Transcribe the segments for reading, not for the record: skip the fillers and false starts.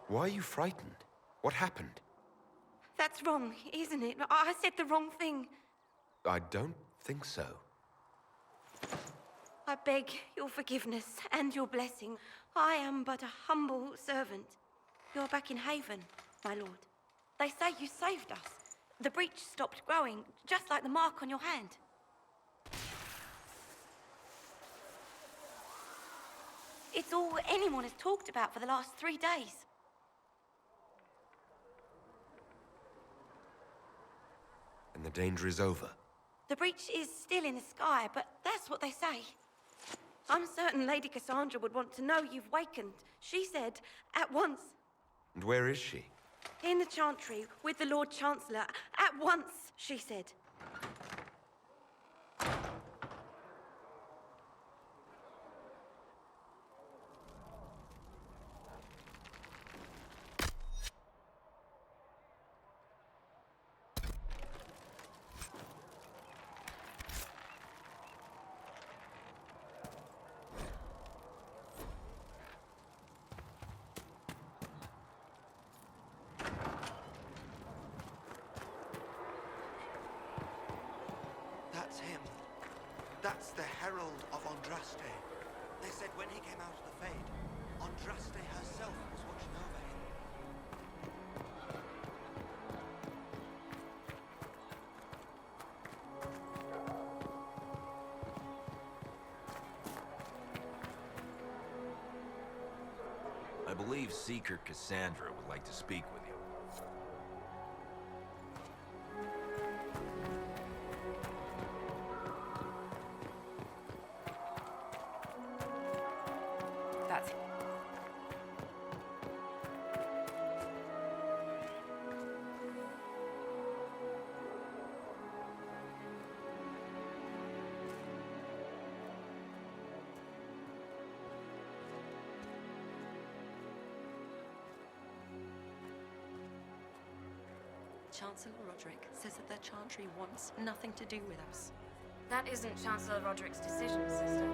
Why are you frightened? What happened? That's wrong, isn't it? I said the wrong thing. I don't think so. I beg your forgiveness and your blessing. I am but a humble servant. You're back in Haven, my lord. They say you saved us. The breach stopped growing, just like the mark on your hand. It's all anyone has talked about for the last 3 days. And the danger is over. The breach is still in the sky, but that's what they say. I'm certain Lady Cassandra would want to know you've wakened. She said, at once. And where is she? In the Chantry, with the Lord Chancellor. At once, she said. That's him. That's the Herald of Andraste. They said when he came out of the Fade, Andraste herself was watching over him. I believe Seeker Cassandra would like to speak with you. That's... Chancellor Roderick says that the Chantry wants nothing to do with us. That isn't Chancellor Roderick's decision, sister.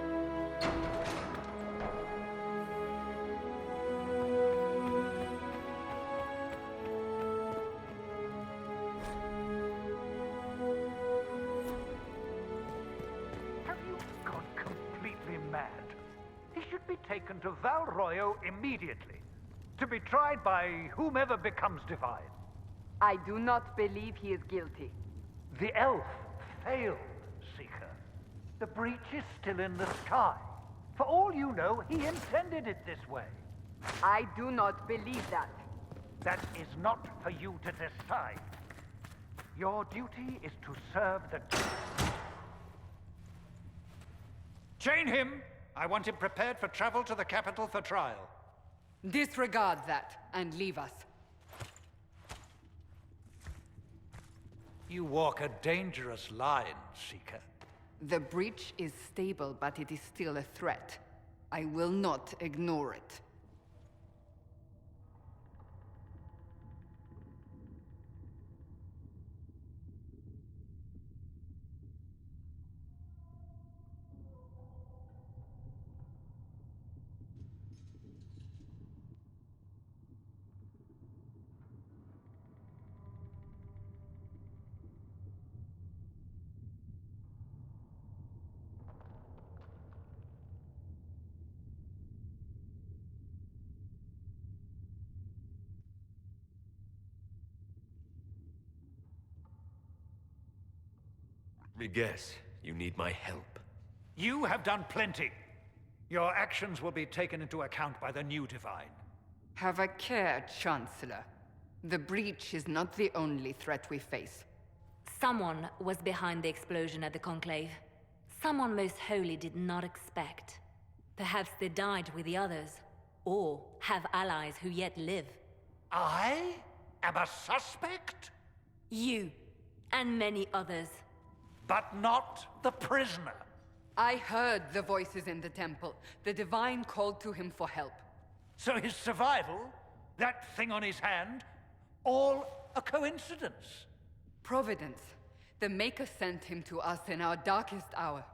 Have you gone completely mad? He should be taken to Val Royo immediately, to be tried by whomever becomes divine. I do not believe he is guilty. The elf failed, Seeker. The breach is still in the sky. For all you know, he intended it this way. I do not believe that. That is not for you to decide. Your duty is to serve the king. Chain him! I want him prepared for travel to the capital for trial. Disregard that and leave us. You walk a dangerous line, Seeker. The breach is stable, but it is still a threat. I will not ignore it. Let me guess, you need my help. You have done plenty. Your actions will be taken into account by the new Divine. Have a care, Chancellor. The breach is not the only threat we face. Someone was behind the explosion at the Conclave. Someone Most Holy did not expect. Perhaps they died with the others, or have allies who yet live. I am a suspect? You, and many others. But not the prisoner. I heard the voices in the temple. The Divine called to him for help. So his survival, that thing on his hand, all a coincidence. Providence. The Maker sent him to us in our darkest hour.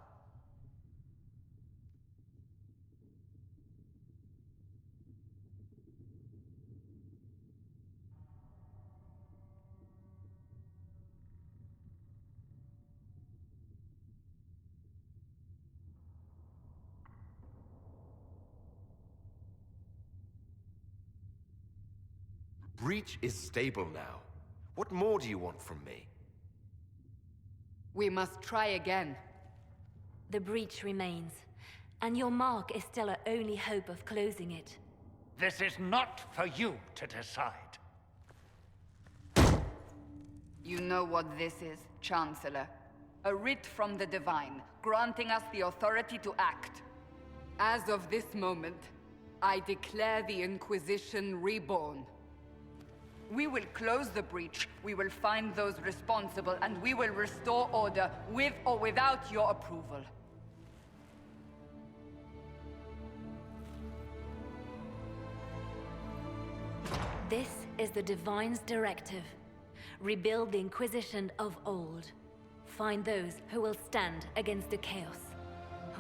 breach is stable now. What more do you want from me? We must try again. The breach remains, and your mark is still our only hope of closing it. This is not for you to decide. You know what this is, Chancellor. A writ from the Divine, granting us the authority to act. As of this moment, I declare the Inquisition reborn. We will close the breach, we will find those responsible, and we will restore order, with or without your approval. This is the Divine's directive. Rebuild the Inquisition of old. Find those who will stand against the chaos.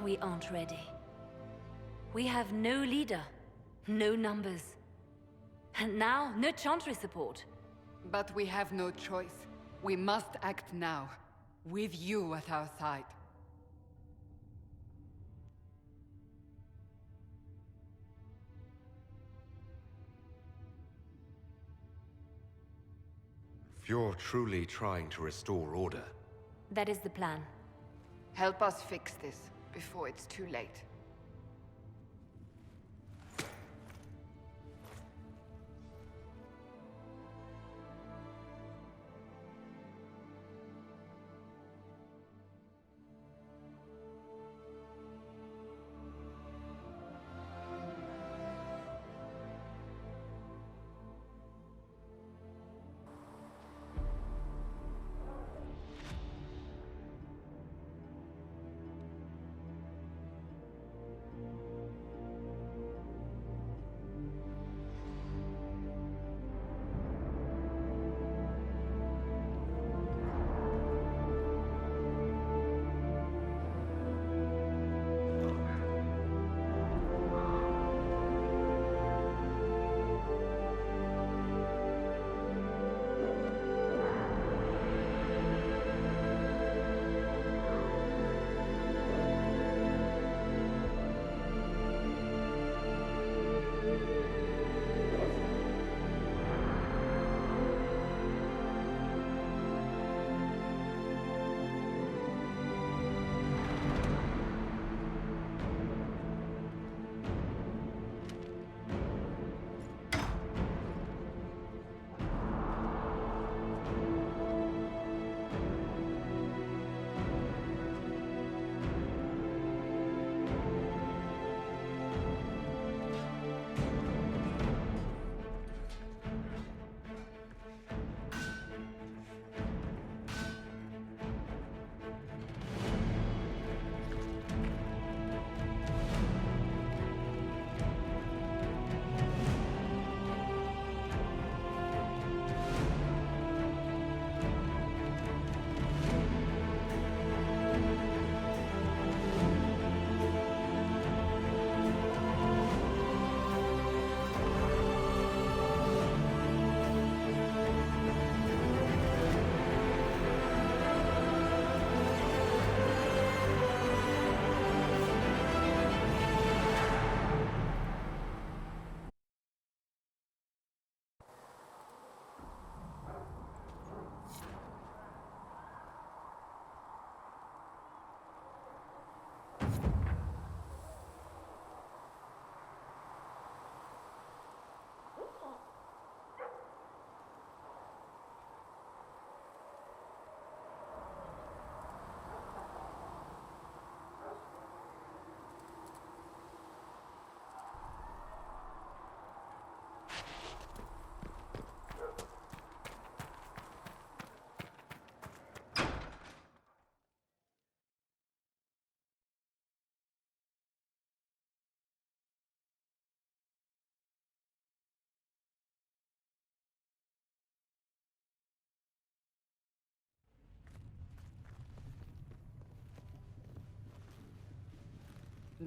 We aren't ready. We have no leader, no numbers. And now, no Chantry support. But we have no choice. We must act now, with you at our side. If you're truly trying to restore order, That is the plan. Help us fix this, before it's too late.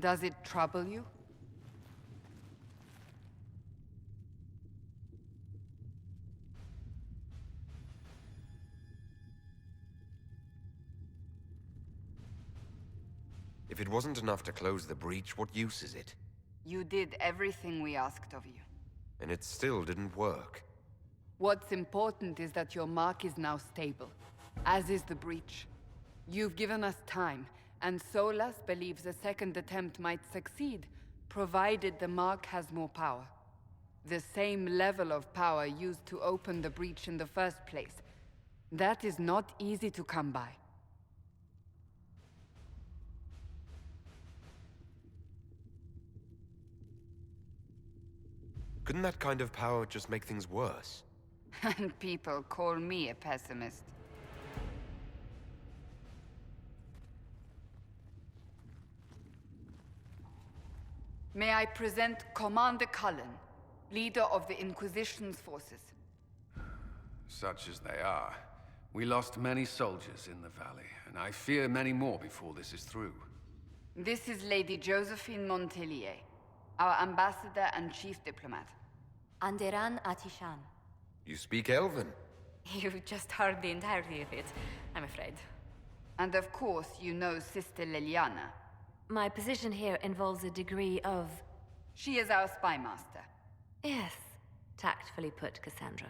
Does it trouble you? if it wasn't enough to close the breach, what use is it? You did everything we asked of you. And it still didn't work. What's important is that your mark is now stable, as is the breach. You've given us time, and Solas believes a second attempt might succeed, provided the mark has more power. The same level of power used to open the breach in the first place. That is not easy to come by. Couldn't that kind of power just make things worse? And people call me a pessimist. May I present Commander Cullen, leader of the Inquisition's forces. Such as they are. We lost many soldiers in the valley, and I fear many more before this is through. This is Lady Josephine Montellier, our ambassador and chief diplomat. Anderan Atishan. You speak Elven. You've just heard the entirety of it, I'm afraid. And of course, you know Sister Liliana. My position here involves a degree of... She is our spy master. Yes, tactfully put, Cassandra.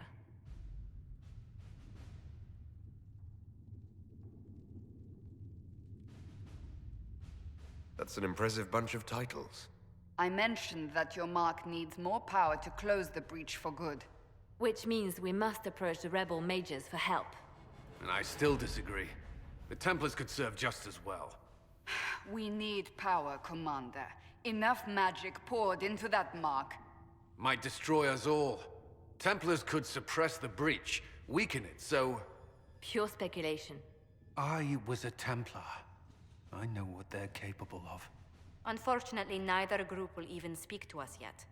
That's an impressive bunch of titles. I mentioned that your mark needs more power to close the breach for good. Which means we must approach the rebel mages for help. And I still disagree. The Templars could serve just as well. We need power, Commander. Enough magic poured into that mark. Might destroy us all. Templars could suppress the breach, weaken it, so... Pure speculation. I was a Templar. I know what they're capable of. Unfortunately, neither group will even speak to us yet.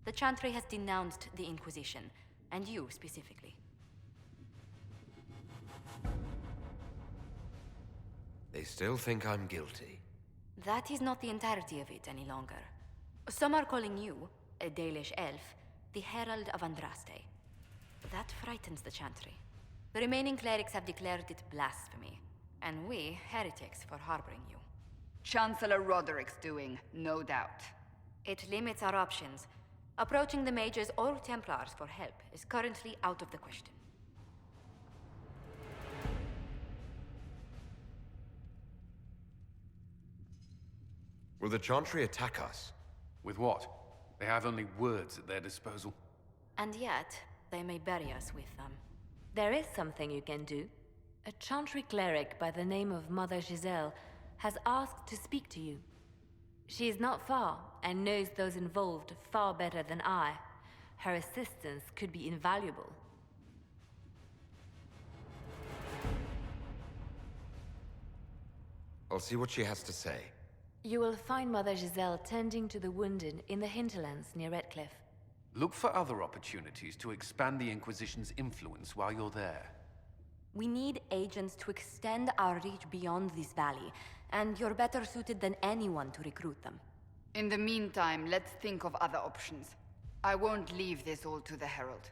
The Chantry has denounced the Inquisition, and you specifically. They still think I'm guilty. That is not the entirety of it any longer. Some are calling you, a Dalish elf, the Herald of Andraste. That frightens the Chantry. The remaining clerics have declared it blasphemy, and we, heretics, for harboring you. Chancellor Roderick's doing, no doubt. It limits our options. Approaching the mages or Templars for help is currently out of the question. Will the Chantry attack us? With what? They have only words at their disposal. And yet, they may bury us with them. There is something you can do. A Chantry cleric by the name of Mother Giselle has asked to speak to you. She is not far and knows those involved far better than I. Her assistance could be invaluable. I'll see what she has to say. You will find Mother Giselle tending to the wounded in the hinterlands near Redcliffe. Look for other opportunities to expand the Inquisition's influence while you're there. We need agents to extend our reach beyond this valley, and you're better suited than anyone to recruit them. In the meantime, let's think of other options. I won't leave this all to the Herald.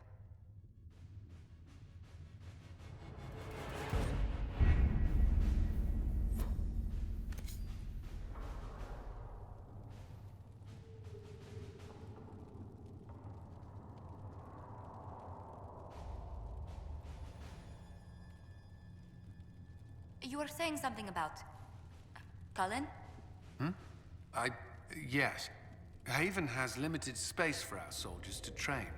You were saying something about... Cullen? Yes. Haven has limited space for our soldiers to train.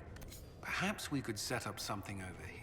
Perhaps we could set up something over here.